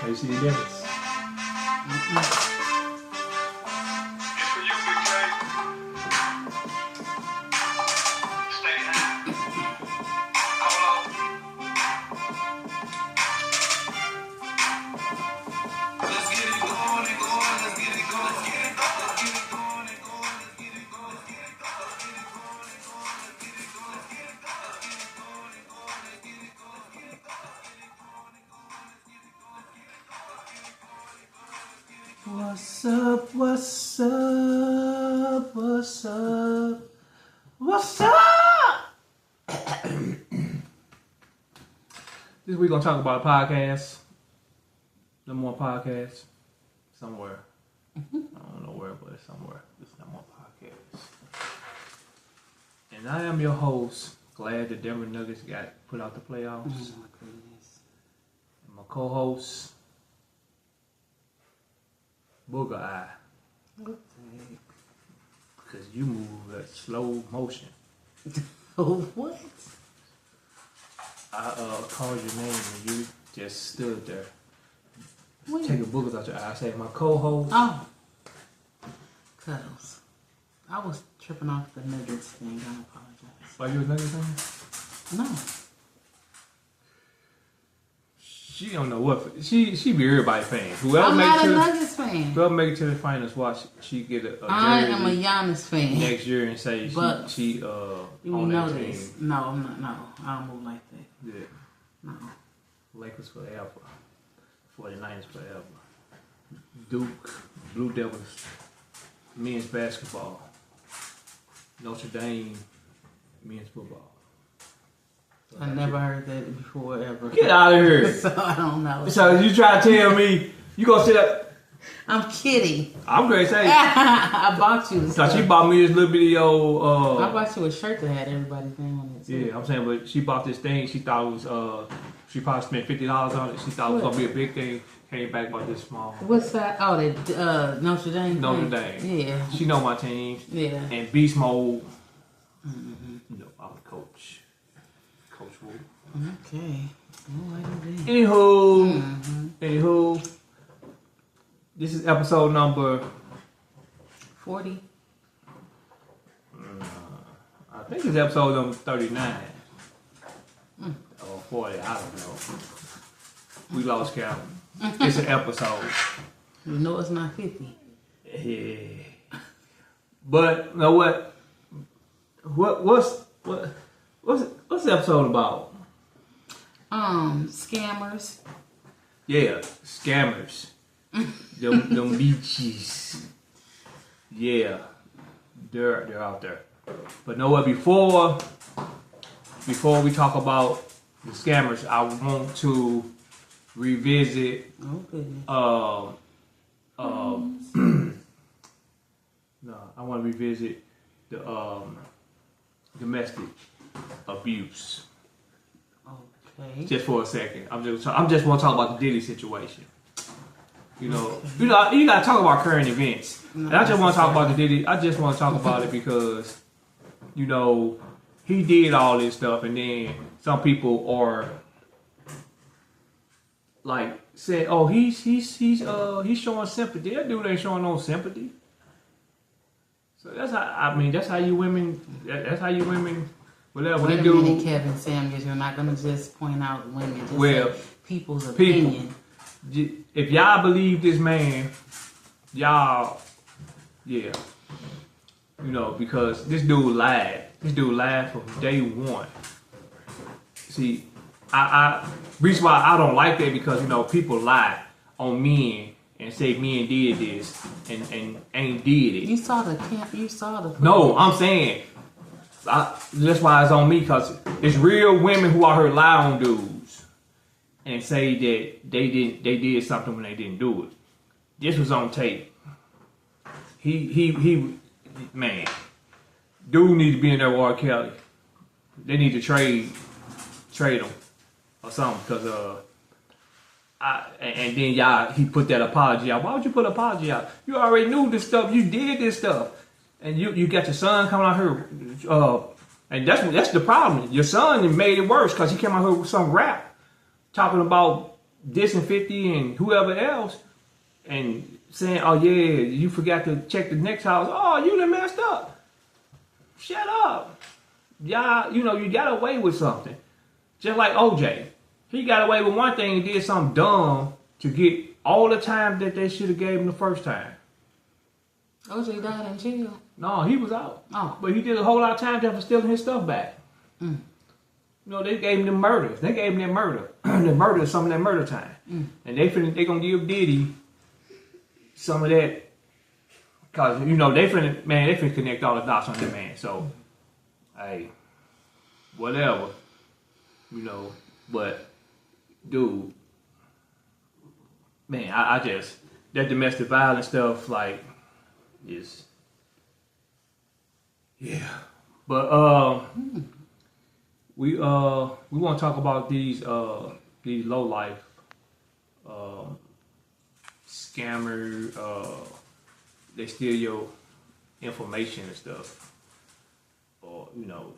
You see the difference? What's up, what's up, what's up, what's up? This week gonna talk about a podcast. No more podcasts. Somewhere. I don't know where, but it's somewhere. There's no more podcasts. And I am your host. Glad the Denver Nuggets got put out the playoffs. Oh my goodness. And my co-host, Booger Eye. Because you move at slow motion. What? I called your name and you just stood there. What? Taking boogers out your eye. I said, my co-host. Oh. Cuddles. I was tripping off the Nuggets thing. I apologize. Are you a Nuggets fan? No. She don't know what. She be everybody's fan. I'm not a Nuggets fan. Whoever make it to the finals, watch she get a I am a Giannis fan. Next year and say but she you on know that this. team. No, I'm not. No, I don't move like that. Yeah. No. Lakers forever. 49ers forever. Duke, Blue Devils, men's basketball. Notre Dame, men's football. I never heard that before ever. Get out of here. So I don't know. So you try to tell me you gonna sit up? I'm kidding. I'm gonna say. I bought you. So she bought me this little video. I bought you a shirt that had everybody's name on it. Too. Yeah, I'm saying, but she bought this thing. She thought it was. She probably spent $50 on it. She thought it was gonna be a big thing. Came back about this small. What's that? Oh, that Notre Dame. Notre Dame. Yeah. She know my team. Yeah. And beast mode. Mm-hmm. You know, I'm the coach. Coach Woo. Okay. Anywho, this is episode number 40. I think it's episode number 39 or 40. I don't know. We lost count. It's an episode. You know it's not 50. Yeah. But you know what? What's the episode about? Scammers. Yeah, scammers. them beaches. Yeah, they're out there. But know what? Before we talk about the scammers, I want to revisit. Oh goodness. No, I want to revisit the domestic abuse. Okay. Just for a second, I'm just want to talk about the Diddy situation. You gotta talk about current events. And I just want to talk about the Diddy. I just want to talk about it because, he did all this stuff, and then some people are like saying, "Oh, he's showing sympathy." That dude ain't showing no sympathy. So that's how you women. That's how you women. Whatever Wait they a do. minute, Kevin Samuels. You're not gonna just point out women. Just say people's opinion. If y'all believe this man, y'all, yeah. Because this dude lied. This dude lied from day one. See, reason why I don't like that because people lie on men and say men did this and ain't did it. You saw the camp. You saw the. No, I'm saying that's why it's on me because it's real women who out here lie on dudes and say that they did something when they didn't do it. This was on tape. He man, dude need to be in there with R. Kelly. They need to trade him or something because and then he put that apology out. Why would you put an apology out? You already knew this stuff. You did this stuff. And you got your son coming out here, and that's the problem. Your son made it worse because he came out here with some rap talking about dissing 50 and whoever else and saying, oh yeah, you forgot to check the next house. Oh, you done messed up. Shut up. Y'all, you know, you got away with something. Just like OJ. He got away with one thing and did something dumb to get all the time that they should have gave him the first time. OJ died in jail. No, he was out. Oh. But he did a whole lot of time just for stealing his stuff back. You know, they gave him the murders. They gave him that murder. The murder, some of that murder time. And they gonna give Diddy some of that. Cause, you know, they finna connect all the dots on that man. So, hey, whatever. You know, but, dude, man, I just, that domestic violence stuff, like, is, yeah. But, we want to talk about these low life, scammer, they steal your information and stuff. Or, you know,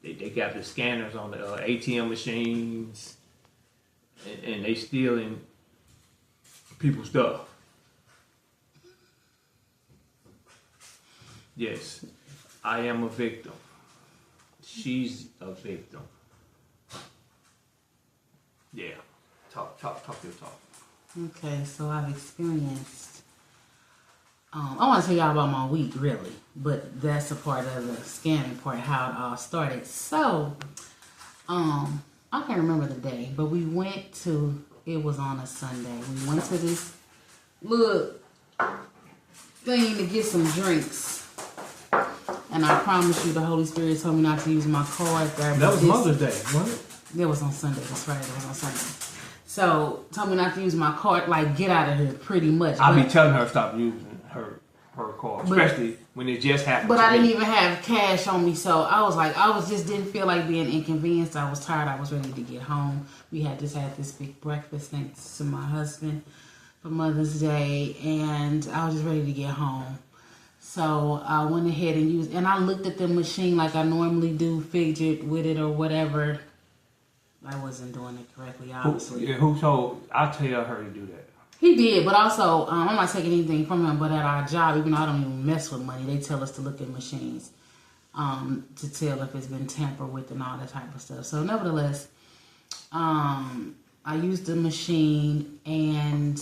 they got the scanners on the ATM machines and they stealing people's stuff. Yes, I am a victim. She's a victim. Yeah. Talk your talk. Okay, so I've experienced. I want to tell y'all about my week, really, but that's a part of the scamming part, how it all started. So, I can't remember the day, but we went to. It was on a Sunday. We went to this little thing to get some drinks, and I promise you, the Holy Spirit told me not to use my card there. That was Mother's Day, wasn't it? It was on Sunday. That's right. It was on Sunday. So, told me not to use my card. Like, get out of here, pretty much. I'll be telling her stop using her card, especially when it just happened. But I didn't even have cash on me, so I was like, just didn't feel like being inconvenienced. I was tired. I was ready to get home. We had just had this big breakfast thanks to my husband for Mother's Day, and I was just ready to get home. So I went ahead and used, and I looked at the machine like I normally do, fidget with it or whatever. I wasn't doing it correctly, obviously. Who told? I tell her to do that. He did, but also, I'm not taking anything from him, but at our job, even though I don't even mess with money, they tell us to look at machines to tell if it's been tampered with and all that type of stuff. So nevertheless, I used the machine, and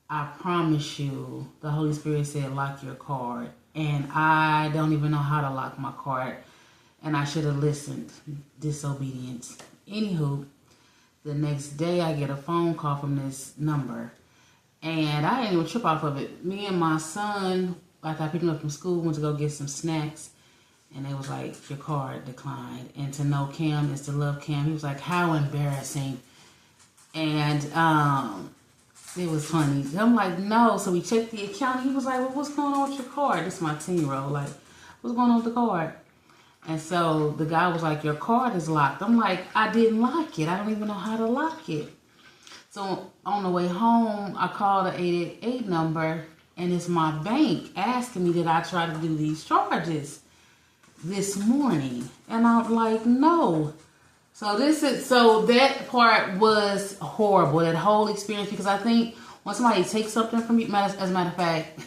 I promise you, the Holy Spirit said, lock your card. And I don't even know how to lock my card, and I should have listened. Disobedience. Anywho, the next day I get a phone call from this number, and I didn't even trip off of it. Me and my son, after I picked him up from school, went to go get some snacks, and they was like, your card declined. And to know Cam is to love Cam. He was like, how embarrassing. And it was funny. I'm like, no. So we checked the account. He was like, well, what's going on with your card? This is my 10-year-old. Like, what's going on with the card? And so the guy was like, your card is locked. I'm like, I didn't lock it. I don't even know how to lock it. So on the way home, I called the 888 number, and it's my bank asking me, did I try to do these charges this morning? And I'm like, no. So that part was horrible, that whole experience, because I think when somebody takes something from me, as a matter of fact,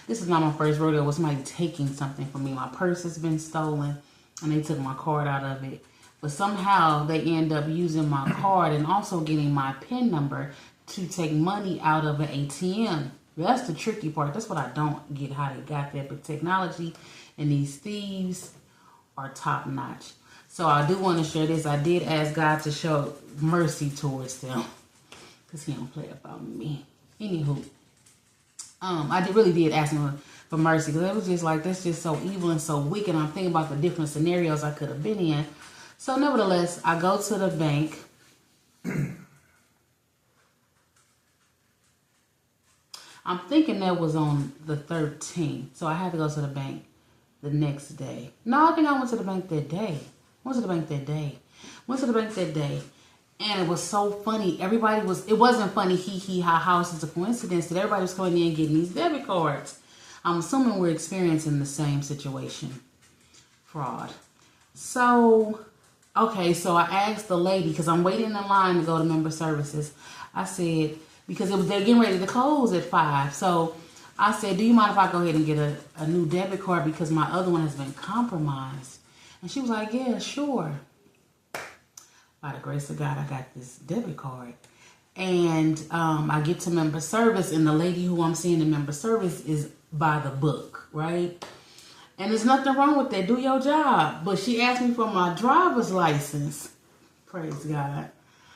this is not my first rodeo with somebody taking something from me. My purse has been stolen, and they took my card out of it. But somehow they end up using my card and also getting my PIN number to take money out of an ATM. That's the tricky part. That's what I don't get, how they got that. But technology and these thieves are top notch. So I do want to share this. I did ask God to show mercy towards them, because he don't play about me. Anywho, I really did ask him for mercy, because it was just like, that's just so evil and so wicked. I'm thinking about the different scenarios I could have been in. So nevertheless, I go to the bank. I'm thinking that was on the 13th. So I had to go to the bank the next day. No, I think I went to the bank that day. Went to the bank that day. And it was so funny. It wasn't funny, hee ha ha. It's a coincidence that everybody was coming in and getting these debit cards. I'm assuming we're experiencing the same situation. Fraud. So, Okay, so I asked the lady, because I'm waiting in line to go to member services. I said, because they're getting ready to close at 5. So I said, do you mind if I go ahead and get a new debit card because my other one has been compromised? And she was like, yeah, sure. By the grace of God, I got this debit card. And I get to member service, and the lady who I'm seeing in member service is by the book, right? And there's nothing wrong with that. Do your job. But she asked me for my driver's license. Praise God.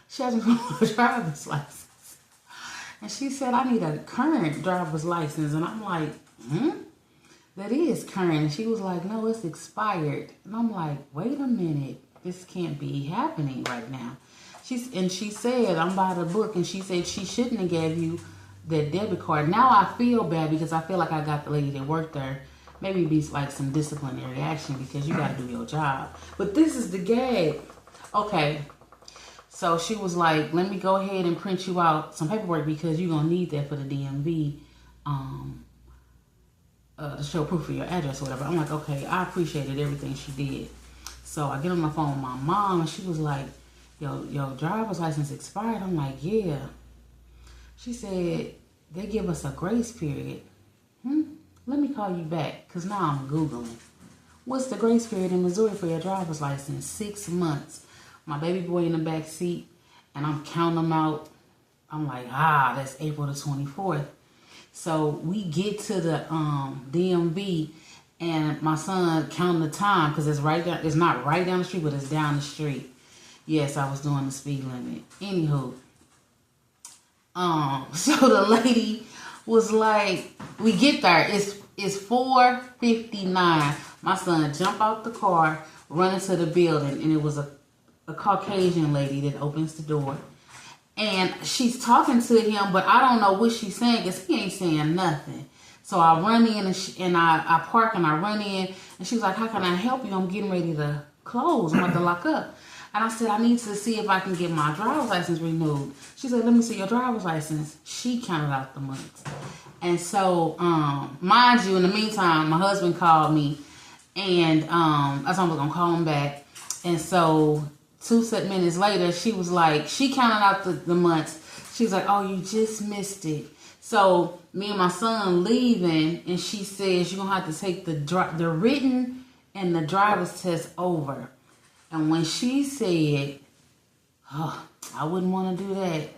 She asked me for my driver's license. And she said, I need a current driver's license. And I'm like, that is current. And she was like, no, it's expired. And I'm like, wait a minute. This can't be happening right now. She said, I'm by the book. And she said she shouldn't have gave you that debit card. Now I feel bad because I feel like I got the lady that worked there. Maybe be like some disciplinary action because you got to do your job. But this is the gag. Okay. So she was like, let me go ahead and print you out some paperwork because you're going to need that for the DMV to show proof of your address or whatever. I'm like, okay, I appreciated everything she did. So I get on the phone with my mom and she was like, your driver's license expired. I'm like, yeah. She said, they give us a grace period. Let me call you back because now I'm Googling. What's the grace period in Missouri for your driver's license? 6 months. My baby boy in the back seat and I'm counting them out. I'm like, that's April the 24th. So we get to the DMV and my son counting the time because it's not right down the street, but it's down the street. Yes, I was doing the speed limit. Anywho, so the lady was like, we get there. It's 4:59. My son jumped out the car, run into the building, and it was a Caucasian lady that opens the door. And she's talking to him, but I don't know what she's saying because he ain't saying nothing. So I run in and I park and I run in. And she's like, how can I help you? I'm getting ready to close. I'm about to lock up. And I said, I need to see if I can get my driver's license renewed. She said, let me see your driver's license. She counted out the months. And so, mind you, in the meantime, my husband called me. And I told him I was going to call him back. And so 2 minutes later, she was like, she counted out the months. She was like, oh, you just missed it. So me and my son leaving, and she says, you're going to have to take the written and the driver's test over. And when she said, I wouldn't want to do that,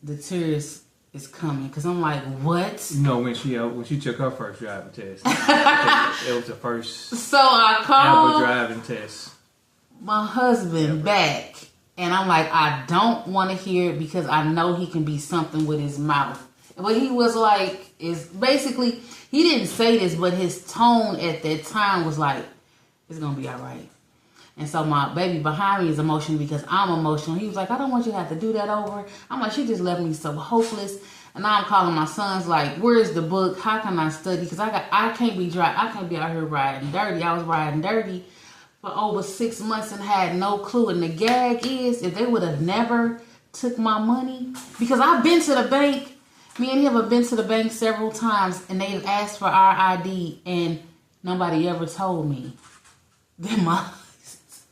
the tears is coming. Because I'm like, what? No, when she took her first driving test. It was the first so I called ever driving test. My husband back. And I'm like, I don't want to hear it because I know he can be something with his mouth. But he was like, basically, he didn't say this, but his tone at that time was like, it's going to be all right. And so my baby behind me is emotional because I'm emotional. He was like, I don't want you to have to do that over. I'm like, she just left me so hopeless. And now I'm calling my sons like, where's the book? How can I study? Because I can't be out here riding dirty. I was riding dirty for over 6 months and had no clue. And the gag is, if they would have never took my money, because I've been to the bank, me and him have been to the bank several times, and they've asked for our ID, and nobody ever told me that my license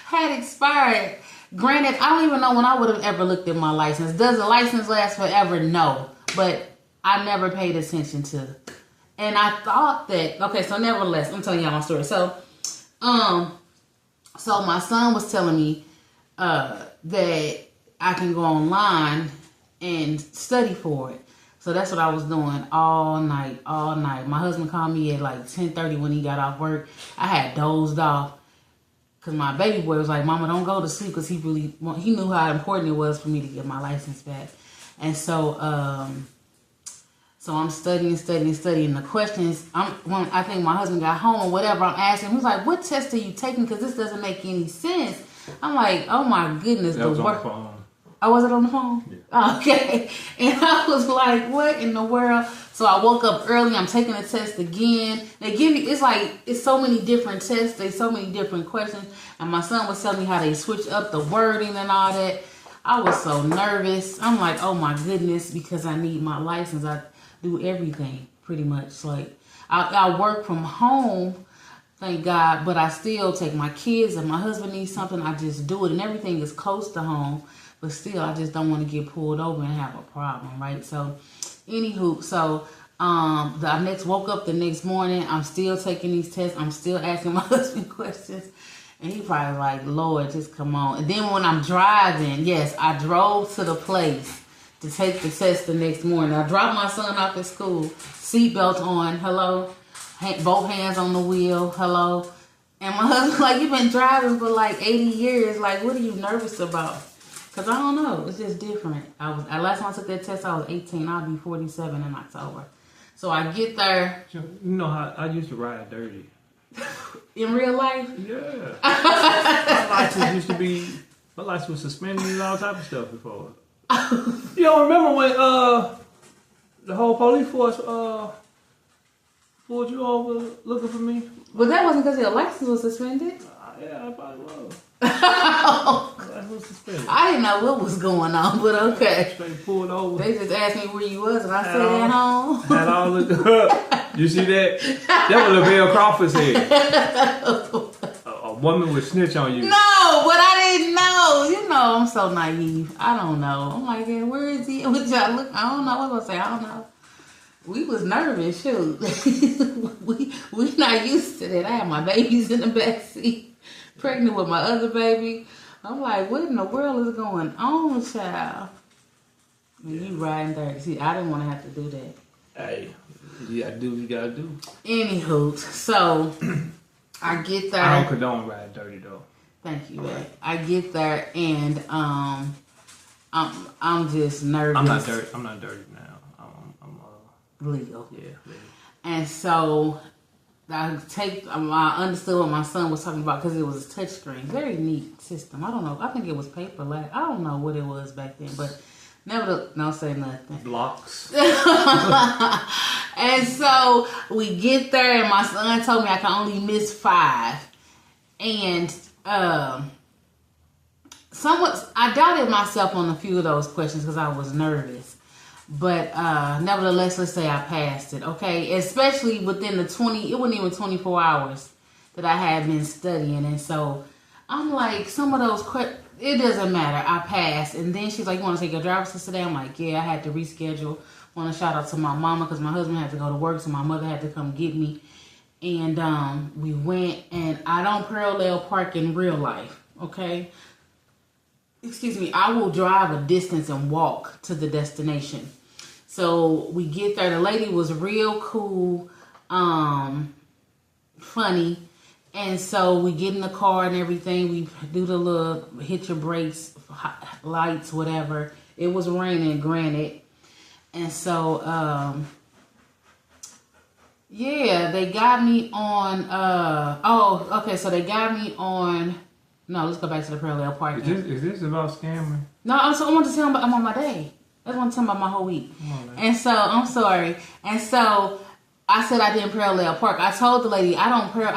had expired. Granted, I don't even know when I would have ever looked at my license. Does the license last forever? No. But I never paid attention to. And I thought that, okay, so nevertheless, I'm telling y'all my story. So my son was telling me that I can go online and study for it. So that's what I was doing all night. My husband called me at like 10:30 when he got off work. I had dozed off because my baby boy was like, Mama, don't go to sleep, because he knew how important it was for me to get my license back. And so I'm studying the questions. When I think my husband got home or whatever, I'm asking him, he's like, what test are you taking? Because this doesn't make any sense. I'm like, oh my goodness. That was on the phone. Oh, was it on the phone? Yeah. Oh, okay. And I was like, what in the world? So I woke up early. I'm taking the test again. They give you, it's so many different tests. There's so many different questions. And my son was telling me how they switch up the wording and all that. I was so nervous. I'm like, oh my goodness, because I need my license. I do everything pretty much. Like I work from home Thank God. But I still take my kids, and my husband needs something, I just do it. And everything is close to home. But still, I just don't want to get pulled over and have a problem, right? So, anywho, so I woke up the next morning. I'm still taking these tests. I'm still asking my husband questions. And he probably like, Lord, just come on. And then when I'm driving, yes, I drove to the place to take the test the next morning. I dropped my son off at school, seatbelt on, hello, both hands on the wheel, hello. And my husband like, you've been driving for like 80 years. Like, what are you nervous about? Because I don't know. It's just different. Last time I took that test, I was 18. I'll be 47 in October. So I get there. You know how I used to ride dirty. In real life? Yeah. My license was suspended and all type of stuff before. You don't remember when the whole police force pulled you over looking for me? But that wasn't because your license was suspended? Yeah, I probably was. License was suspended. I didn't know what was going on, but okay. Straight pulled over. They just asked me where you was, and I said at home. Had all the you see that? That was Lavelle Crawford's head. A woman would snitch on you. No, but I didn't know. You know, I'm so naive. I don't know. I'm like, hey, where is he? What y'all look? I don't know. What was I say? I don't know. We was nervous, shoot. we not used to that. I had my babies in the back seat, pregnant with my other baby. I'm like, what in the world is going on, child? You riding dirty. See, I didn't want to have to do that. Hey, you gotta do what you gotta do. Anywho, so I get there. I don't condone riding dirty though. Thank you, babe. I get there and I'm just nervous. I'm not dirty now. I'm legal. Yeah, legal. And so I understood what my son was talking about because it was a touch screen. Very neat system. I don't know. I think it was paper. I don't know what it was back then, but never. Don't say nothing. Blocks. And so we get there, and my son told me I can only miss 5, and somewhat I doubted myself on a few of those questions because I was nervous. But nevertheless, let's say I passed it, okay? Especially within it wasn't even 24 hours that I had been studying. And so I'm like, some of those questions, it doesn't matter. I passed. And then she's like, you want to take your driver's test today? I'm like, yeah, I had to reschedule. Want to shout out to my mama because my husband had to go to work, so my mother had to come get me. And we went, and I don't parallel park in real life, okay? Excuse me, I will drive a distance and walk to the destination. So we get there. The lady was real cool, funny. And so we get in the car and everything. We do the little hit your brakes, lights, whatever. It was raining, granted. And so, yeah, they got me on, so they got me on. No, let's go back to the parallel parking. Is this about scamming? No, I want to tell them I'm on my day. I want to tell them about my whole week. And so, I'm sorry. And so, I said I didn't parallel park. I told the lady, I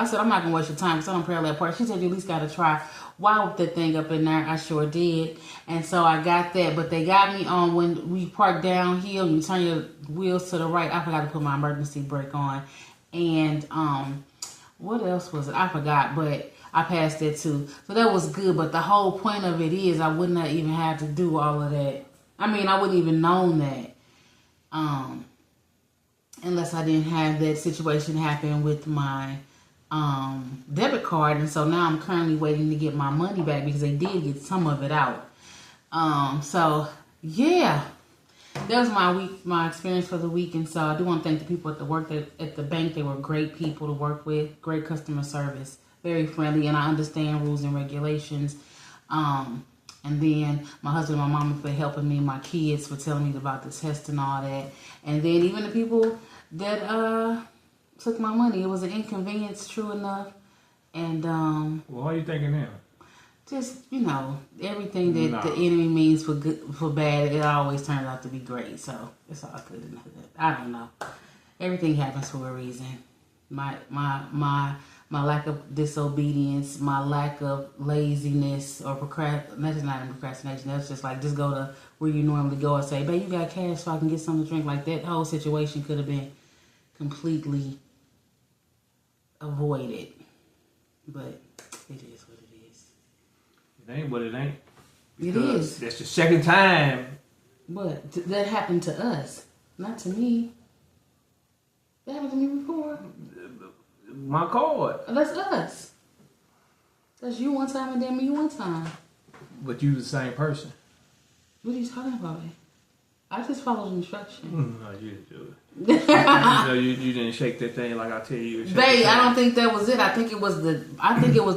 said, I'm not going to waste your time because I don't parallel park. She said, you at least got to try. Wild that thing up in there. I sure did. And so, I got that. But they got me on when we park downhill, you turn your wheels to the right. I forgot to put my emergency brake on. And, what else was it? I forgot, but I passed it too. So that was good, but the whole point of it is I would not even have to do all of that. I mean, I wouldn't even known that. Unless I didn't have that situation happen with my debit card. And so now I'm currently waiting to get my money back because they did get some of it out. So yeah. That was my experience for the week. And so I do want to thank the people at the bank. They were great people to work with, great customer service. Very friendly, and I understand rules and regulations. And then my husband and my mama for helping me, my kids for telling me about the test and all that. And then even the people that took my money, it was an inconvenience, true enough. And well, how are you thinking now? Just, everything that the enemy means for good, for bad, it always turns out to be great. So it's all good enough. I don't know. Everything happens for a reason. My lack of disobedience, my lack of laziness or procrastination. That's not even procrastination. That's just like, just go to where you normally go and say, babe, you got cash so I can get something to drink. Like that whole situation could have been completely avoided. But it is what it is. It ain't what it ain't. It is. That's the second time. But that happened to us, not to me. That happened to me before. My card. That's us. That's you one time and then me one time. But you the same person. What are you talking about? I just followed instructions. No, you didn't do it. you didn't shake that thing like I tell you. Babe, I don't think that was it. I think it was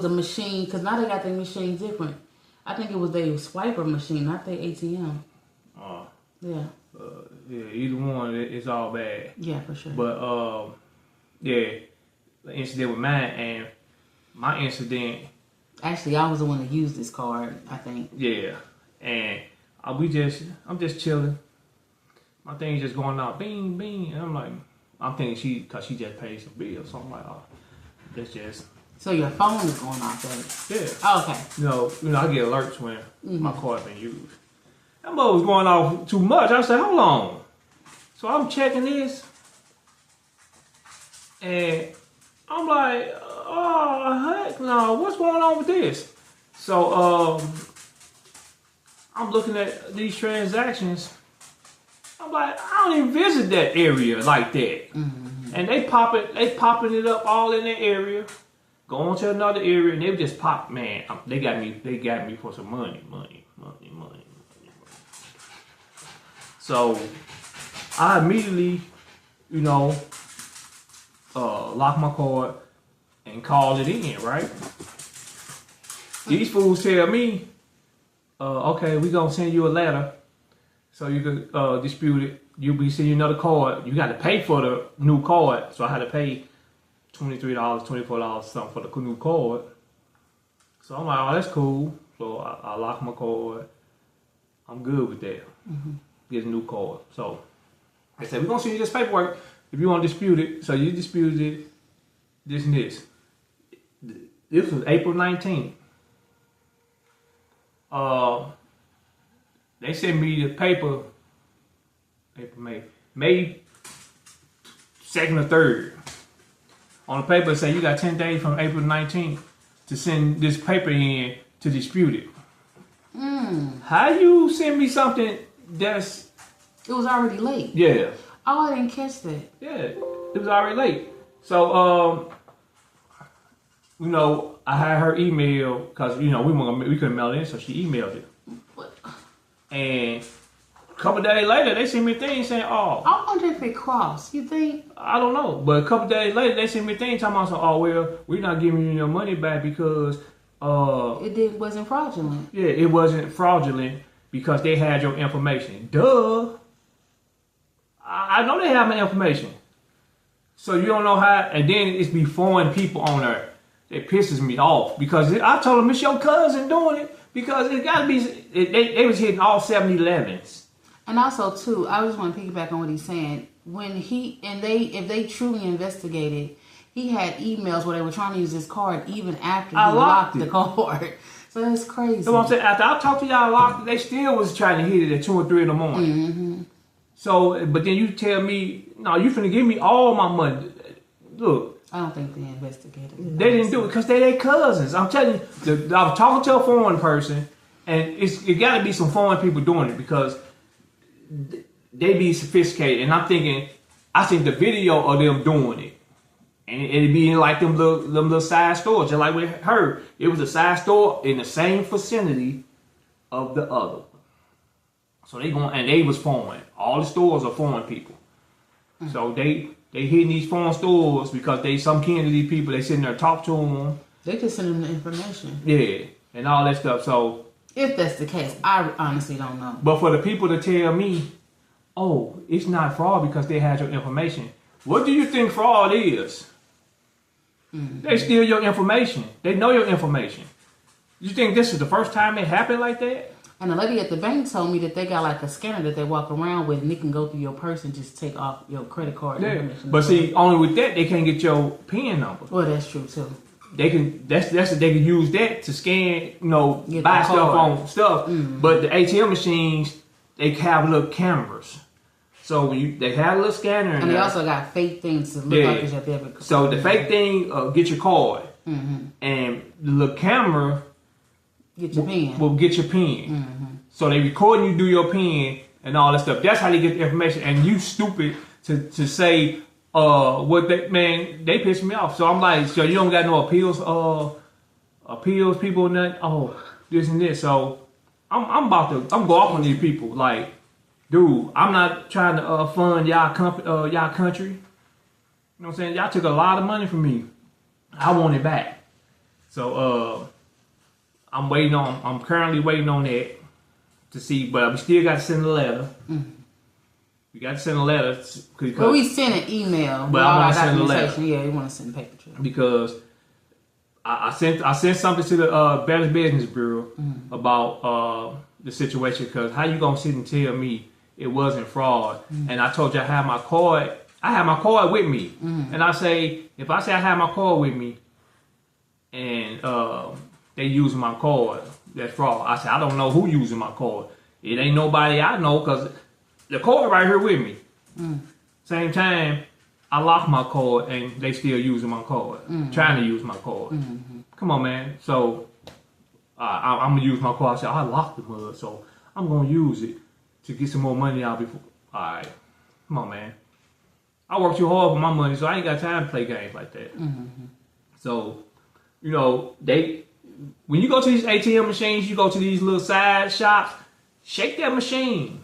the machine, because now they got their machine different. I think it was their swiper machine, not their ATM. Yeah. Yeah, either one, it's all bad. Yeah, for sure. But yeah, the incident with mine and my incident. Actually, I was the one that used this card, I think. Yeah, and I'm just chilling. My thing's just going out, bing, bing, and I'm thinking cause she just paid some bills, so I'm like, oh, that's just. So your phone is going off, baby. Yeah. Oh, okay. You know, I get alerts when my card been used. That mother was going off too much. I said, hold on. So I'm checking this, and I'm like, oh heck no, what's going on with this? So I'm looking at these transactions. I'm like, I don't even visit that area like that. Mm-hmm. And they popping it up all in that area. Go on to another area, and they just pop. Man, they got me for some money. So I immediately, lock my card and call it in. Right? These fools tell me, okay, we gonna send you a letter so you can dispute it. You'll be sending you another card. You got to pay for the new card, so I had to pay $23, $24, something for the new card. So I'm like, oh, that's cool. So I lock my card. I'm good with that. Mm-hmm. Get a new card. So I said, we're going to send you this paperwork if you want to dispute it. So you disputed it, this and this. This was April 19th. They sent me the paper, May 2nd or 3rd. On the paper, it say you got 10 days from April 19th to send this paper in to dispute it. How you send me something that's... It was already late. Yeah. Oh, I didn't catch that. Yeah, it was already late. So, I had her email, because, we couldn't mail it in, so she emailed it. What? And a couple days later, they sent me a thing saying, oh... I wonder if it crossed. You think? I don't know. But a couple days later, they sent me a thing talking about, oh, well, we're not giving you your money back because... It wasn't fraudulent. Yeah, it wasn't fraudulent because they had your information. Duh. I know they have my information. So you don't know how... And then it's be foreign people on there. It pisses me off because I told them it's your cousin doing it because it got to be... They was hitting all 7-Elevens. And also, too, I just want to piggyback on what he's saying. If they truly investigated, he had emails where they were trying to use his card even after he locked the card. So that's crazy. That's what I'm saying. After I talked to y'all locked it, they still was trying to hit it at 2 or 3 in the morning. Mm-hmm. So, but then you tell me, no, you finna give me all my money. Look. I don't think they investigated it. They didn't do it because they're their cousins. I'm telling you, I was talking to a foreign person, and it got to be some foreign people doing it because they be sophisticated. And I'm thinking, I seen the video of them doing it. And it'd be in like them little side stores, just like with her. It was a side store in the same vicinity of the other one. So they was foreign. All the stores are foreign people. Mm-hmm. So they hitting these foreign stores because they some kin to these people. They sitting there talk to them. They just send them the information. Yeah, and all that stuff. So if that's the case, I honestly don't know. But for the people to tell me, oh, it's not fraud because they had your information. What do you think fraud is? Mm-hmm. They steal your information. They know your information. You think this is the first time it happened like that? And the lady at the bank told me that they got like a scanner that they walk around with, and it can go through your purse and just take off your credit card information. But see, only with that they can't get your PIN number. Well, that's true too. They can. They can use that to scan. Buy stuff on stuff. Mm-hmm. But the ATM machines, they have little cameras. So they have a little scanner. And they also got fake things to look like it's your debit card. So the fake thing, get your card. and the little camera Get your pen. will get your pen. So they recording you do your pen and all that stuff. That's how they get the information. And you stupid to say what they piss me off. So I'm like, so you don't got no appeals people, nothing. Oh, this and this. So I'm about to go off on these people. Like, dude, I'm not trying to fund y'all country. You know what I'm saying? Y'all took a lot of money from me. I want it back. So I'm currently waiting on that to see, but we still got to send a letter. We got to send a letter. Well, we sent an email. But I want to send a letter. Yeah, we want to send a paper trail. Because I sent something to the Better Business Bureau about the situation. Because how you gonna sit and tell me it wasn't fraud? And I told you I had my card. I had my card with me, and I say if I say I have my card with me, and they using my card, that's fraud. I said I don't know who using my card. It ain't nobody I know because the card right here with me. Same time, I locked my card and they still using my card, trying to use my card. Come on, man. So I'm gonna use my card. I said I locked the mud, so I'm gonna use it to get some more money out before. All right, come on, man. I work too hard for my money, so I ain't got time to play games like that. So, you know, when you go to these ATM machines, you go to these little side shops, shake that machine.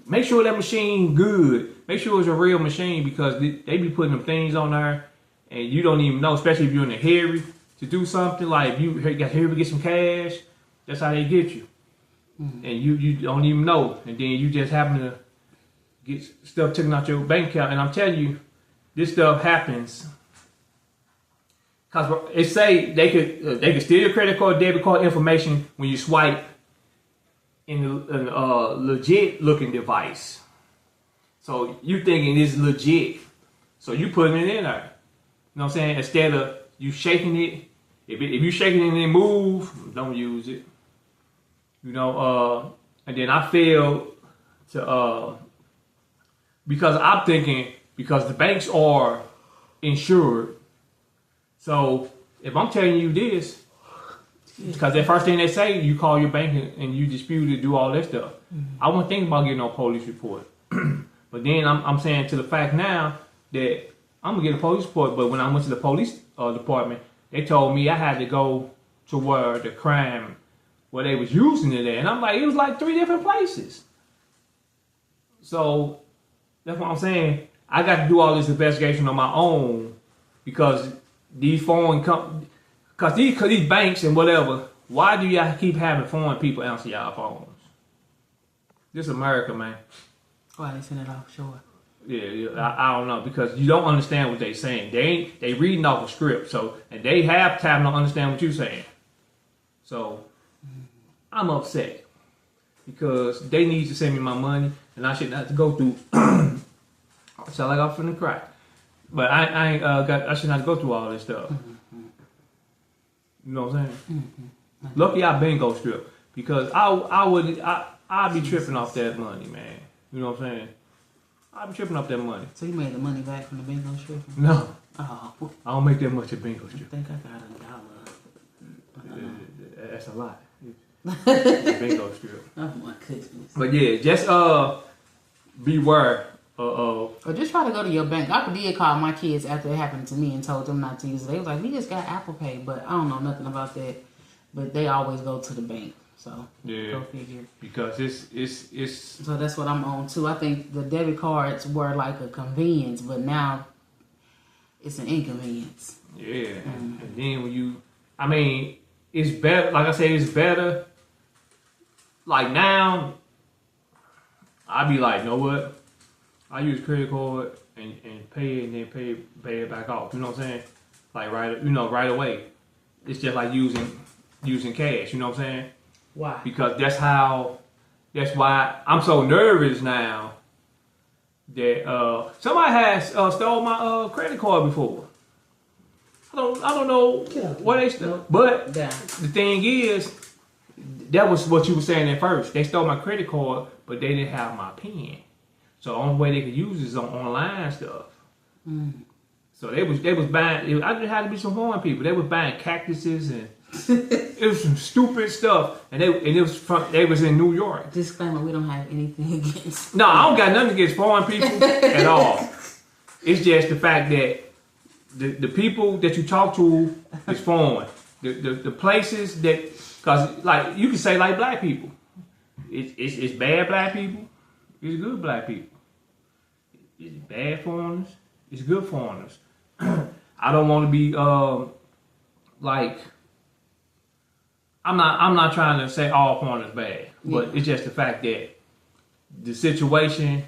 Make sure that machine good. Make sure it's a real machine because they be putting them things on there and you don't even know, especially if you're in a hurry to do something. Like if you got hurry to get some cash, that's how they get you. And you don't even know. And then you just happen to get stuff taken out your bank account. And I'm telling you, this stuff happens. Cause it say they could steal your credit card, debit card information when you swipe in a legit looking device. So you thinking it's legit. So you putting it in there. You know what I'm saying? Instead of you shaking it, if you shaking it and it move, don't use it. You know, and then I fail to because I'm thinking because the banks are insured. So if I'm telling you this, because the first thing they say, you call your bank and you dispute it, do all that stuff. I wasn't thinking about getting no police report. But then I'm saying to the fact now that I'm going to get a police report. But when I went to the police department, they told me I had to go to where the crime, where they was using it at. And I'm like, it was like 3 different places. So that's what I'm saying. I got to do all this investigation on my own because these foreign companies, because these banks and whatever, why do y'all keep having foreign people answer y'all phones? This America, man. Why they send it offshore? Yeah, I don't know, because you don't understand what they saying. They reading off a script, so and they have time to understand what you're saying. So I'm upset because they need to send me my money, and I shouldn't have to go through. I sound like I'm finna cry, but I shouldn't have to go through all this stuff. You know what I'm saying? Lucky I bingo strip because I'd be tripping off that money, man. You know what I'm saying? I'd be tripping off that money. So you made the money back from the bingo strip? No. Oh. I don't make that much at bingo strip. I think I got $1. That's a lot. The bingo strip. Oh my goodness. But yeah, just beware. Or just try to go to your bank. I did call my kids after it happened to me and told them not to use it. They was like, we just got Apple Pay, but I don't know nothing about that. But they always go to the bank. So yeah, go figure. Because it's so that's what I'm on too. I think the debit cards were like a convenience, but now it's an inconvenience. Yeah, and then when it's better. Like I said, it's better. Like now, I be like, you know what? I use credit card and pay it and then pay it back off. You know what I'm saying? Like right away. It's just like using cash. You know what I'm saying? Why? Because that's why I'm so nervous now that somebody has stole my credit card before. I don't know what they stole, but the thing is, that was what you were saying at first. They stole my credit card, but they didn't have my PIN. So the only way they could use it is on online stuff. So they was buying. I just had to be some foreign people. They was buying cactuses and it was some stupid stuff. And they was in New York. Disclaimer: we don't have anything against. No, I don't got nothing against foreign people at all. It's just the fact that the people that you talk to is foreign. The places that, cause like you can say like black people, it's bad black people, it's good black people. It's bad foreigners, it's good foreigners. I don't want to be like I'm not trying to say all foreigners bad, but it's just the fact that the situation.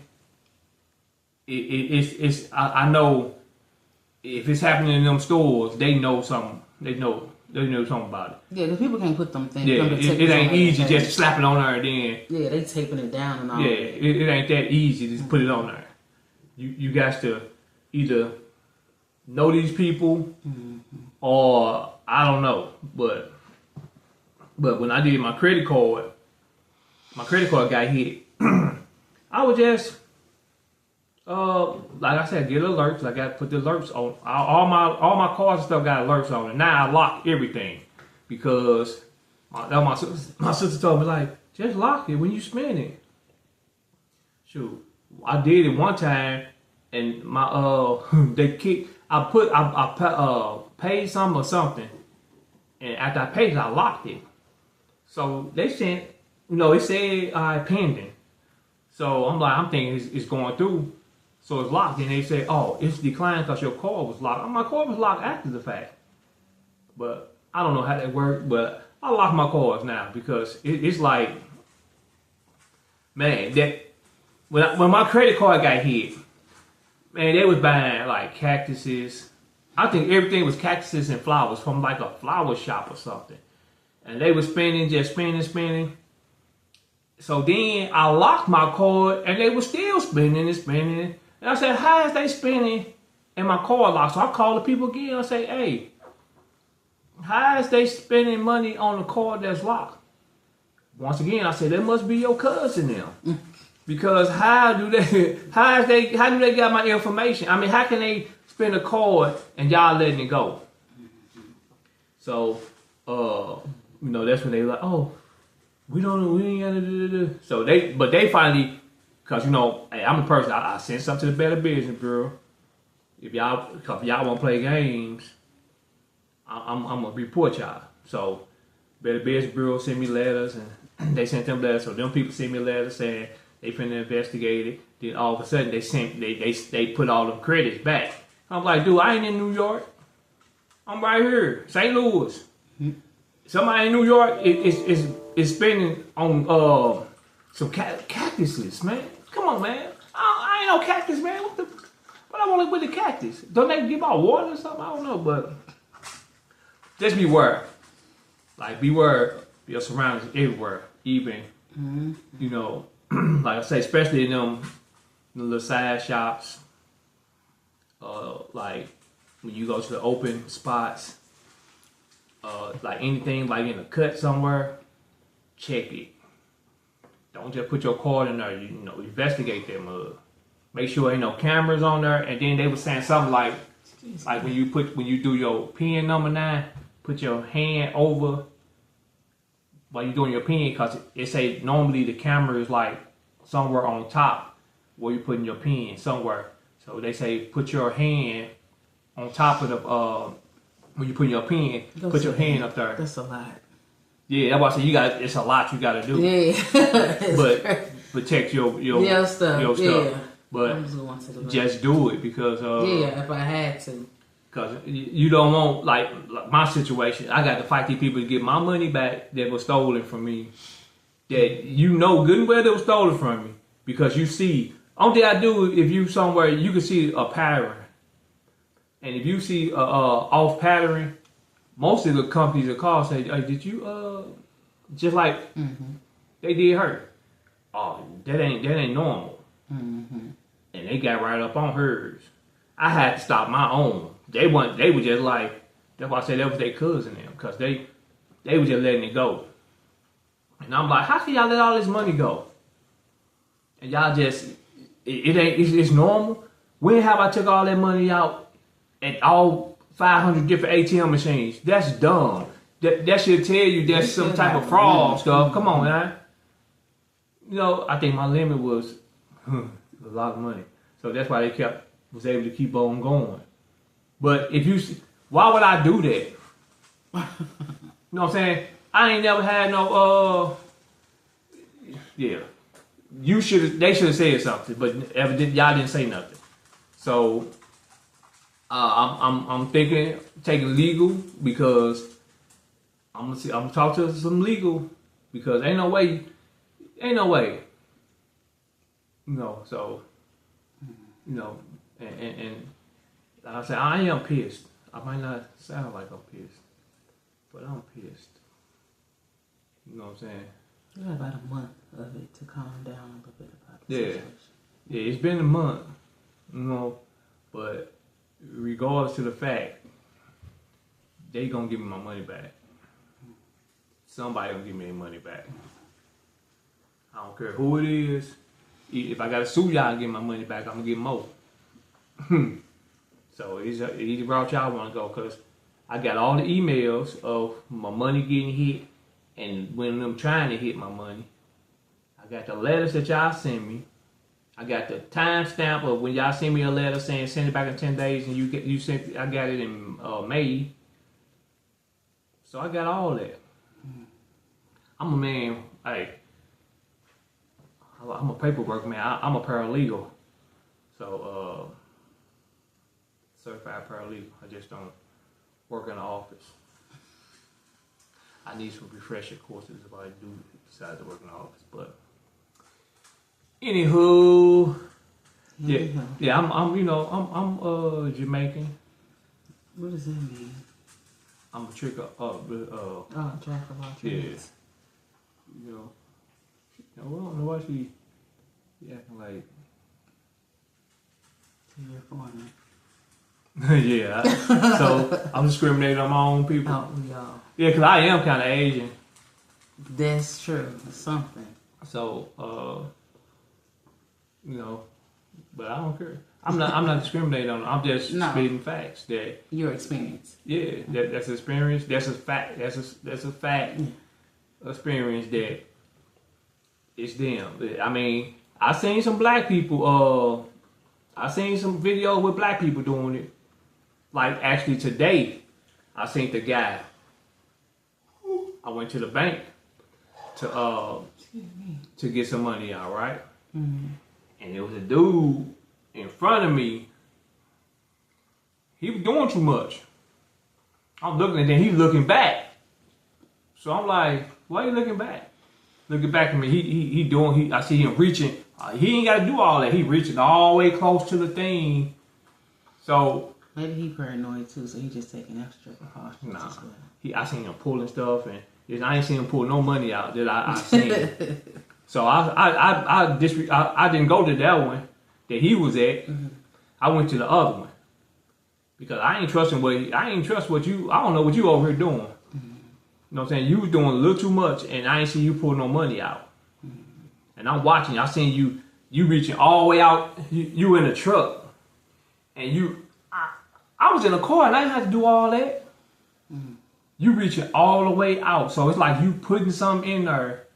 I know if it's happening in them stores, they know something. They know something about it. Yeah, the people can't put them things. Yeah, it ain't easy just slap it on there and then. Yeah, they taping it down and all. Yeah, it ain't that easy to just put it on there. You got to either know these people or I don't know. But when I did my credit card got hit. I was just. Like I said, get alerts. I got to put the alerts on. All my cards and stuff got alerts on it. Now I lock everything because my sister told me like just lock it when you spend it. Shoot, I did it one time and my they kicked. I paid some or something, and after I paid it, I locked it. So they sent, it said pending. So I'm thinking it's going through. So it's locked, and they say, "Oh, it's declined because your card was locked." My card was locked after the fact, but I don't know how that worked. But I lock my cards now because it's like, man, that when my credit card got hit, man, they was buying like cactuses. I think everything was cactuses and flowers from like a flower shop or something, and they were spending. So then I locked my card, and they were still spending. And I said, how is they spending and my card locked? So I called the people again. I say, hey, how is they spending money on a card that's locked? Once again, I said, that must be your cousin now. Because how do they got my information? I mean, how can they spend a card and y'all letting it go? So, that's when they like, oh, we ain't gotta do. So they finally, cause hey, I'm a person. I send something to the Better Business Bureau. If y'all want to play games, I'm gonna report y'all. So Better Business Bureau sent me letters, and they sent them letters. So them people sent me letters saying they finna investigate it. Then all of a sudden they put all them credits back. I'm like, dude, I ain't in New York. I'm right here, St. Louis. Somebody in New York is spending on some cactuses, man. Come on, man. I ain't no cactus, man. What I want with the cactus? Don't they give out water or something? I don't know, but just beware. Like, beware of your surroundings everywhere. Even, like I say, especially in them little side shops. Like, when you go to the open spots. Like anything, like in a cut somewhere, check it. Don't just put your card in there. Investigate that mug. Make sure ain't no cameras on there. And then they were saying something like when you do your PIN number 9, put your hand over while you're doing your PIN, because it say normally the camera is like somewhere on top where you're putting your PIN somewhere. So they say put your hand on top of the when you put your PIN, put your hand up there. That's a lot. Yeah, that's why I say it's a lot you gotta do. Yeah. But protect your stuff. Yeah. But just do it because if I had to. Because you don't want, like my situation, I got to fight these people to get my money back that was stolen from me. That good and well that was stolen from me. Because you see, only thing I do, if you somewhere, you can see a pattern. And if you see off pattern, most of the companies that call say, hey, did you just like they did her? Oh, that ain't normal. And they got right up on hers. I had to stop my own. They were just like, that's why I said that was their cousin them, because they were just letting it go. And I'm like, how can y'all let all this money go? And y'all just it's normal. When have I took all that money out at all 500 different ATM machines. That's dumb. That should tell you there's some type of fraud stuff. Come on, man. You know, I think my limit was a lot of money. So that's why they was able to keep on going. But why would I do that? You know what I'm saying? I ain't never had no, yeah. They should have said something, but evidently y'all didn't say nothing. So, I'm thinking taking legal because I'm gonna talk to some legal because ain't no way. You know, so, you know, and like I said, I am pissed. I might not sound like I'm pissed, but I'm pissed. You know what I'm saying? You got about a month of it to calm down a little bit about the situation. Yeah, it's been a month, you know, but regardless to the fact, they gonna give me my money back. Somebody gonna give me their money back. I don't care who it is. If I gotta sue y'all and get my money back, I'm gonna get more. So it's either route y'all wanna go, cause I got all the emails of my money getting hit and when I'm trying to hit my money. I got the letters that y'all send me. I got the timestamp of when y'all send me a letter saying send it back in 10 days and I got it in May. So I got all that. I'm a man, like, I'm a paperwork man. I'm a paralegal. So, certified paralegal. I just don't work in the office. I need some refresher courses if I do decide to work in the office. But, anywho, yeah, I'm Jamaican. What does that mean? I'm a trick jack of all trades. Yeah. You know, I don't know why she acting like. You're foreigner. Yeah. So I'm discriminating on my own people. Oh, we all. Yeah, because I am kind of Asian. That's true. Something. So, you know, but I don't care. I'm not discriminating on them. I'm just spitting facts that your experience. Yeah, that's experience. That's a fact. That's a fact. Experience that it's them. I mean, I seen some black people. I seen some video with black people doing it. Like actually today, I seen the guy. I went to the bank to get some money out, right? Mm-hmm. And there was a dude in front of me. He was doing too much. I'm looking and then he's looking back. So I'm like, why are you looking back? Looking back at me, I see him reaching. He ain't got to do all that. He reaching all the way close to the thing. So maybe he paranoid too, so he just taking extra precautions. Nah, as well. I seen him pulling stuff, and I ain't seen him pull no money out that I seen. So I didn't go to that one that he was at. Mm-hmm. I went to the other one because I ain't trust what you. I don't know what you over here doing. Mm-hmm. You know what I'm saying? You was doing a little too much, and I ain't see you pull no money out. Mm-hmm. And I'm watching. I seen you reaching all the way out. You in the truck, and I was in a car, and I didn't have to do all that. Mm-hmm. You reaching all the way out, so it's like you putting something in there,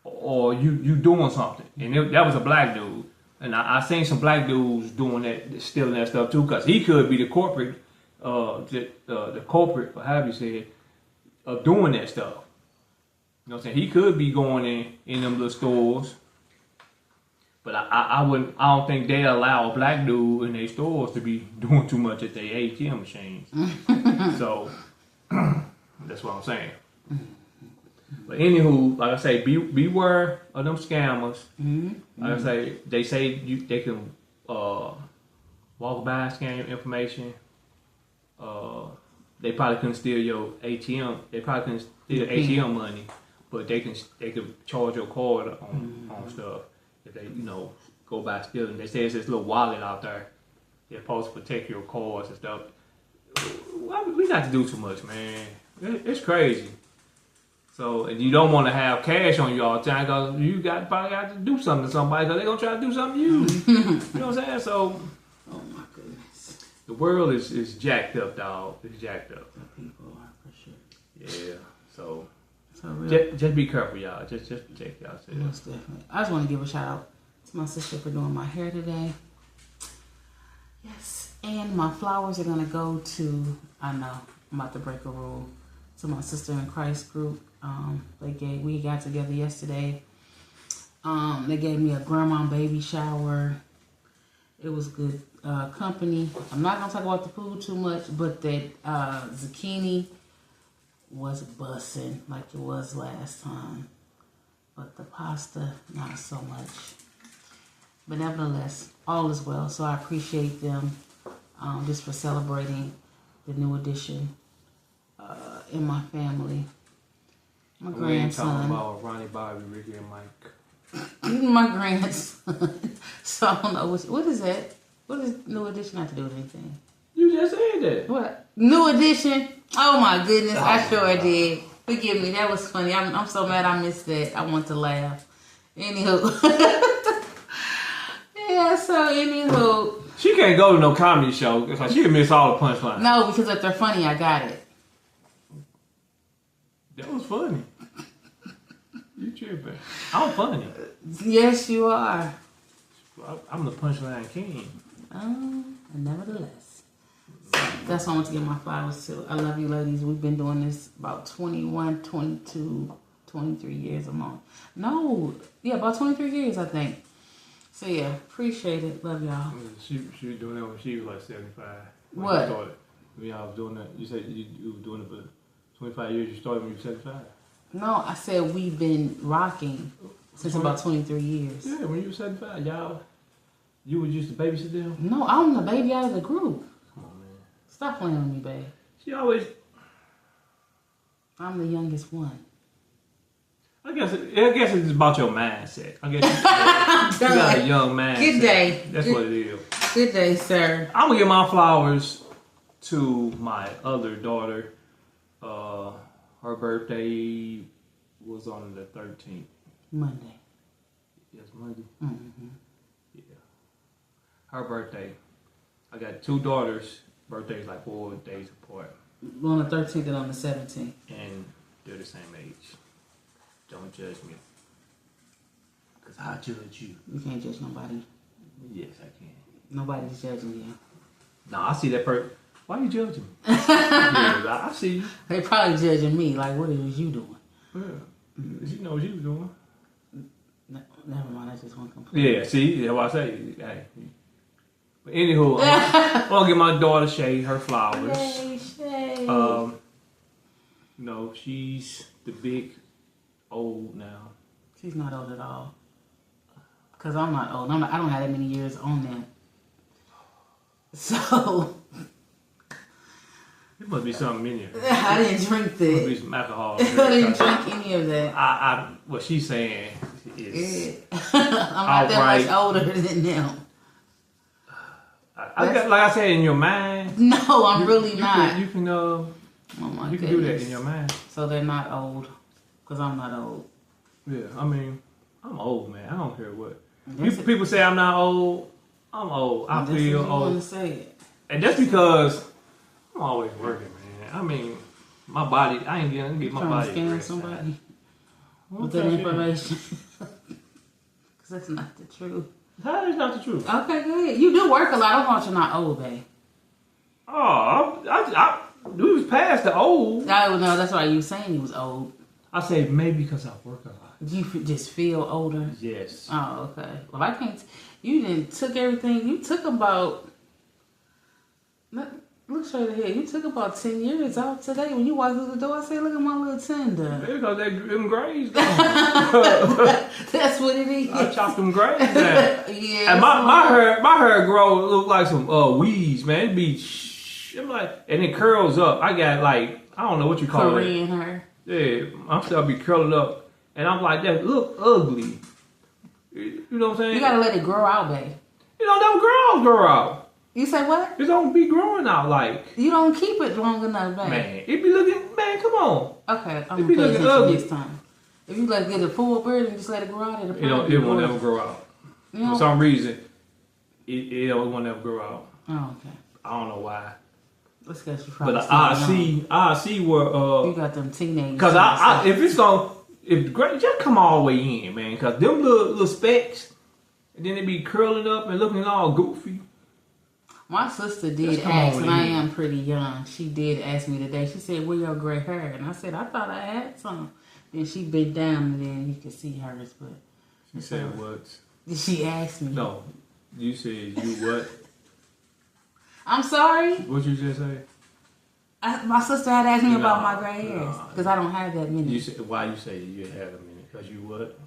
or you doing something. And that was a black dude, and I seen some black dudes doing that, stealing that stuff too, because he could be the corporate, the corporate, or however you say it, of doing that stuff. You know what I'm saying? He could be going in them little stores, but I don't think they allow a black dude in their stores to be doing too much at their ATM machines. So that's what I'm saying. But anywho, like I say, beware of them scammers. Mm-hmm. Like I say, they they can walk by, scan your information. They probably couldn't steal your ATM. They probably couldn't steal ATM money, but they can charge your card on stuff if they go by stealing. They say it's this little wallet out there. They're supposed to protect your cards and stuff. We got to do too much, man. It's crazy. So, and you don't want to have cash on you all the time because you probably got to do something to somebody because they're going to try to do something to you. You know what I'm saying? So, oh my goodness. The world is jacked up, dog. It's jacked up. The people are for sure. Yeah. So really, just be careful, y'all. Just protect yourself. Most definitely. I just want to give a shout out to my sister for doing my hair today. Yes, and my flowers are gonna go to. I know I'm about to break a rule. To my sister in Christ group. We got together yesterday. They gave me a grandma and baby shower. It was good company. I'm not gonna talk about the food too much, but that zucchini was bussin' like it was last time. But the pasta, not so much. But nevertheless, all is well. So I appreciate them just for celebrating the new addition in my family. My grandson. Talking about Ronnie, Bobby, Ricky, and Mike. My grandson. So I don't know what is that? What does new edition have to do with anything? You just said that. What? New edition? Oh my goodness, I sure did. Forgive me, that was funny. I'm so mad I missed that. I want to laugh. Anywho. Yeah, so anywho. She can't go to no comedy show because she can miss all the punchlines. No, because if they're funny, I got it. That was funny. You tripping. I'm funny. Yes, you are. I'm the punchline king. Nevertheless. So that's why I want to give my flowers to. I love you, ladies. We've been doing this about 21, 22, 23 years a month. No. Yeah, about 23 years, I think. So, yeah. Appreciate it. Love y'all. She was doing that when she was like 75. What? When y'all was doing that. You said you were doing it for 25 years. You started when you were 75. No, I said we've been rocking since about 23 years. Yeah, when you were 75, y'all, you would used to babysit them? No, I'm the baby out of the group. Come on, man. Stop playing with me, babe. She always... I'm the youngest one. I guess it's about your mindset. I guess you got a young mindset. Good day. That's what it is. Good day, sir. I'm going to give my flowers to my other daughter. Her birthday was on the 13th. Monday. Yes, Monday. Mm-hmm. Yeah. Her birthday. I got two daughters. Birthdays like 4 days apart. On the 13th and on the 17th. And they're the same age. Don't judge me. Because I judge you. You can't judge nobody. Yes, I can. Nobody's judging you. Nah, I see that person. Why are you judging me? Yeah, I see you. They probably judging me, like, what is you doing? Yeah. She knows what you was doing. No, never mind, I just want to complain. Yeah, see, that's what I say. Hey. But anywho, I'm gonna give my daughter Shay her flowers. Yay, Shay. No, she's the big old now. She's not old at all. Because I'm not old. I don't have that many years on them. So... There must be something in here. I didn't drink There must be that. some alcohol. I didn't drink any of that. What she's saying is... I'm not that much older than them. like I said, in your mind... No, I'm really not. You can oh my you goodness. can do that in your mind. So they're not old. Because I'm not old. Yeah, I mean, I'm old, man. I don't care what. People say I'm not old. I'm old. I feel old. Want to say it. And that's because I'm always working, man. I mean, my body, I ain't get my body. Trying to scam somebody with that information. Because that's not the truth. How is not the truth? Okay, go ahead. You do work a lot. I want you're not old, babe. Oh, we was past the old. No, that's why you were saying you was old. I say maybe because I work a lot. You just feel older? Yes. Oh, okay. Well, I can't. You didn't took everything. You took about. Look straight ahead. You took about 10 years out today. When you walked through the door, I said, "Look at my little tender." Maybe because them grades gone. That's what it is. I chopped them grades down. Yeah. And my hair grow look like some weeds, man. It be I'm like, and it curls up. I got like I don't know what you call Korean hair. Yeah, I'm still be curling up, and I'm like that look ugly. You know what I'm saying? You gotta let it grow out, babe. You know them girls grow out. You say what? It don't be growing out like. You don't keep it long enough, babe. Man, it be looking. Man, come on. Okay, I'm It be gonna pay looking attention ugly. next time. If you let get a full beard and just let it grow out, It won't ever grow out. You know? For some reason, it won't ever grow out. Oh, okay. I don't know why. That's because you probably But I see where you got them teenagers. Cause I if it's gonna just come all the way in, man. Cause them little specks, and then they be curling up and looking all goofy. My sister did ask, and I am pretty young. She did ask me today. She said, "Where your gray hair?" And I said, "I thought I had some." Then she bent down, and then you could see hers. But she said what? She asked me. No, you said you what? I'm sorry. What you just say? My sister had asked me about my gray hairs because I don't have that many. You said, why you say you had a minute? Because you what?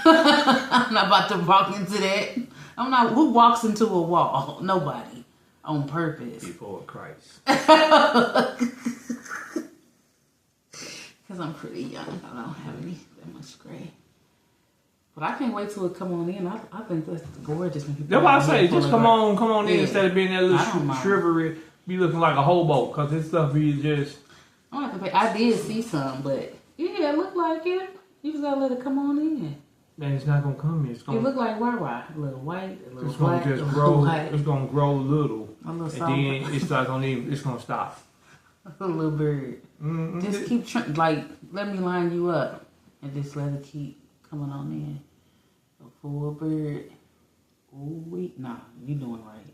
I'm not about to walk into that. I'm not. Who walks into a wall? Nobody. On purpose. Before Christ. Because I'm pretty young. I don't have that much gray. But I can't wait till it come on in. I think that's gorgeous when people. That's why I say, just come on in instead of being that little shrivery, be looking like a hobo. Because this stuff be just. I don't have to pay. I did see some, but yeah, it looked like it. You just gotta let it come on in. Man, it's not gonna come in. It's gonna. It look like rah-rah. A little white, a little it's gonna black, just a grow. little white. It's gonna grow a little, and then it's not gonna even. It's gonna stop. A little bird. Mm-hmm. Just keep let me line you up, and just let it keep coming on in. A full bird. Ooh, nah, you doing right.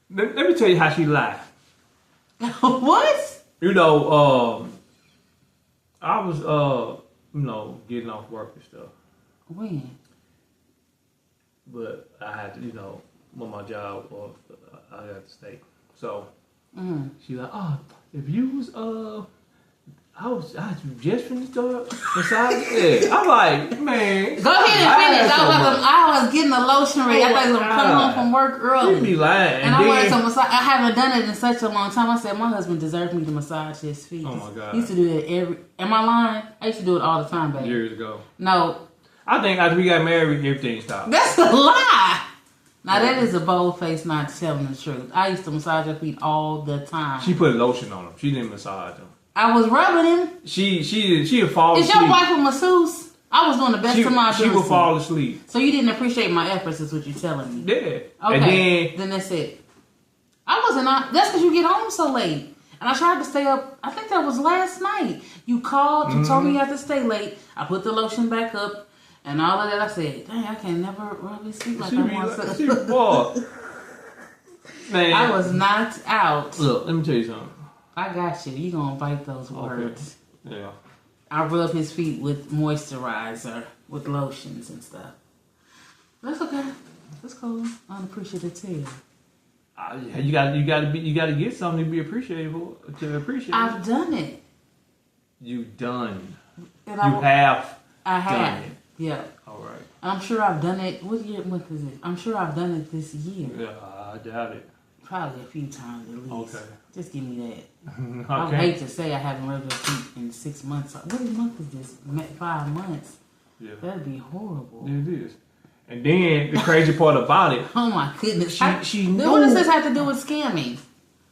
Let me tell you how she lied. What? You know, I was getting off work and stuff. When? But I had to, when my job was, I had to stay. So she like, oh, if you was I just finished the massage. Yeah. I'm like, man. Go ahead and finish. I was getting the lotion ready. I thought I was coming home from work early. You be lying. And I wanted to massage. I haven't done it in such a long time. I said my husband deserved me to massage his feet. Oh my God. He used to do it am I lying? I used to do it all the time, baby. Years ago. No. I think after we got married, everything stopped. That's a lie. Now that is a bold face not telling the truth. I used to massage her feet all the time. She put lotion on them. She didn't massage them. I was rubbing him. She would fall asleep. Is your wife a masseuse? I was doing the best of my ability. She would fall asleep. So you didn't appreciate my efforts, is what you're telling me. Yeah. Okay. And then that's it. I wasn't. That's because you get home so late. And I tried to stay up. I think that was last night. You called. You told me you had to stay late. I put the lotion back up. And all of that. I said, dang, I can never really sleep like I want to. She was Man. I was knocked out. Look, let me tell you something. I got you. You gonna bite those words. Okay. Yeah. I rub his feet with moisturizer, with lotions and stuff. That's okay. That's cool. Unappreciative too. You gotta get something to be appreciated for, to appreciate. I've done it. You done. And I have done it. Yeah. All right. I'm sure I've done it. What is it? I'm sure I've done it this year. Yeah, I doubt it. Probably a few times at least. Okay. Just give me that. Okay. I would hate to say I haven't rubbed your feet in 6 months. What month is this? 5 months. Yeah. That'd be horrible. It is. And then the crazy part about it. Oh my goodness. She knew. What does this have to do with scamming?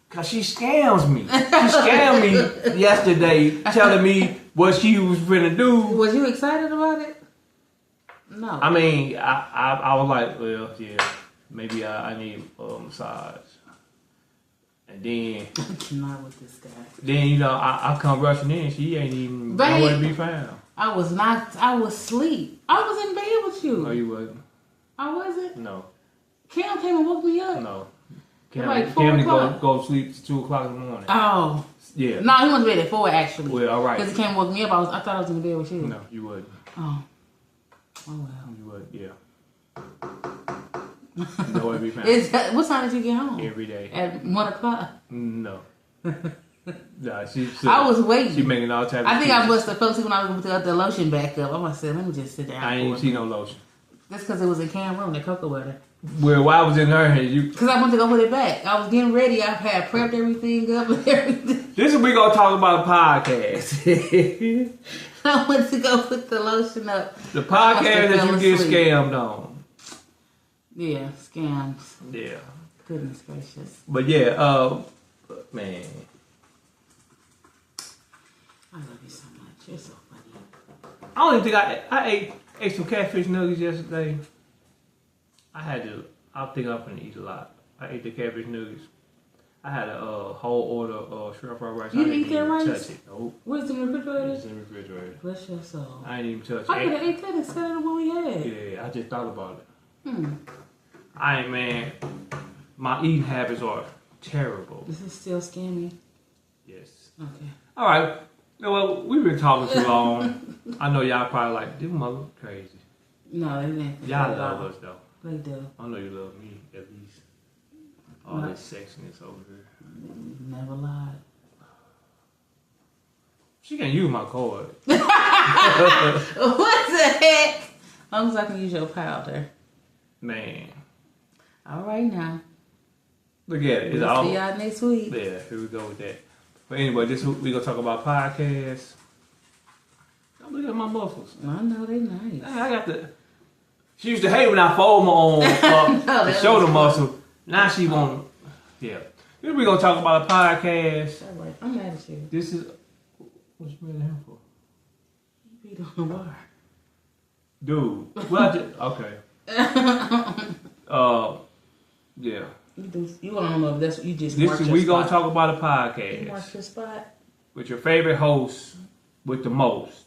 Cause she scams me. She scammed me yesterday, telling me what she was gonna do. Was you excited about it? No. I mean, I was like, well, yeah, maybe I need a massage. And then I cannot with this guy. Then I come rushing in. She ain't even nowhere to be found. I was asleep. I was in bed with you. No, you wasn't. I wasn't. No. Cam came and woke me up. No. Cam didn't go to sleep to 2 o'clock in the morning. Oh. Yeah. No, he went to bed at 4 actually. Well, all right. Because he came and woke me up. I thought I was in bed with you. No, you wouldn't. Oh. Oh well. You would, yeah. Nowhere to be found. What time did you get home? Every day. At 1 o'clock? No. Nah, I was waiting. She making all types of I think I must have fell asleep when I was going to put the lotion back up. I must have said, let me just sit down. I ain't see no lotion. That's because it was in Cam room, the cocoa butter. Well, why was in her head? Because I went to go put it back. I was getting ready. I had prepped everything up and everything. This is we gonna talk about a podcast. I went to go put the lotion up. The podcast that you get scammed on. Yeah, scams. Yeah. Goodness gracious. But yeah, man. I love you so much. You're so funny. I don't even think I ate some catfish nuggets yesterday. I think I'm gonna eat a lot. I ate the cabbage nuggets. I had a whole order of shrimp fried rice. You I didn't eat that even rice? touch it. Nope. Where's the refrigerator? It's in the refrigerator. Bless your soul. I ain't even touch I it. could have ate that instead of what we had. Yeah, I just thought about it. Hmm. I ain't, man. My eating habits are terrible. Is this still scammy? Yes. Okay. All right. Well, we've been talking too long. I know y'all probably like, this mother crazy. No, they didn't. Y'all love us, though. They do. I know you love me, at least. All this sexiness over here. Never lied. She can use my card. What the heck? As long as I can use your powder. Man. All right now. Look at it. It's We'll all. see y'all next week. Yeah, here we go with that. But anyway, this week we're going to talk about podcasts. I'm looking at my muscles. I know they nice. I got the. She used to hate when I fold my arm up to shoulder muscle. Now she won't. Yeah. Then we're going to talk about a podcast. All right. I'm mad at you. This is. What's you mad at him for? You beat on the wire. Dude. Well, I just, okay. Yeah. You want to know if that's what you just This marked is your we gonna spot. talk about a You podcast marked your spot? with your favorite host with the most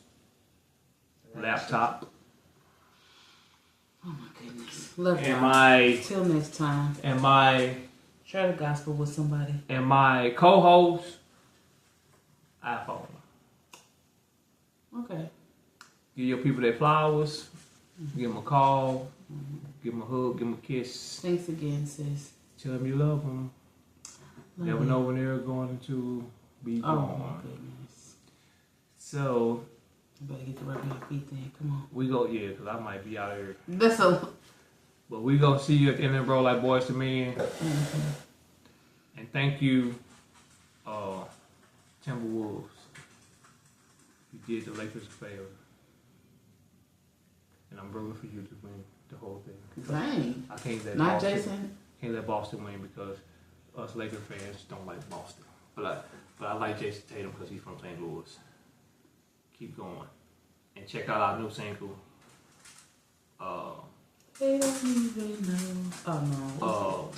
laptop Oh my goodness. Love and y'all. my Till next time. Share the gospel with somebody. and my co-host iPhone. Okay. Give your people their flowers. Give them a call. Give them a hug. Give them a kiss. Thanks again, sis. Tell them you love them. Love Never you. know when they're going to be Oh gone. my goodness. So You better get to rubbing your feet then. Come on. we go, yeah, because I might be out here. That's a... But we gonna see you at the end of the road like boys to men. And thank you, Timberwolves. You did the Lakers a favor. And I'm rooting for you to win the whole thing. Dang. I can't let Not Boston, Jason. Can't let Boston win because us Lakers fans don't like Boston. But I like Jason Tatum because he's from St. Louis. Keep going. And check out our new single. They don't even know. Oh no.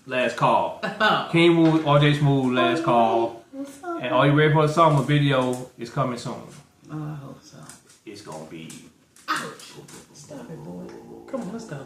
Last Call. King Woo, RJ Smooth, Last Call. What's up? And are you ready for the summer video? Is coming soon. Oh, I hope so. It's gonna be. Ouch. Stop it, boy. Come on, let's go.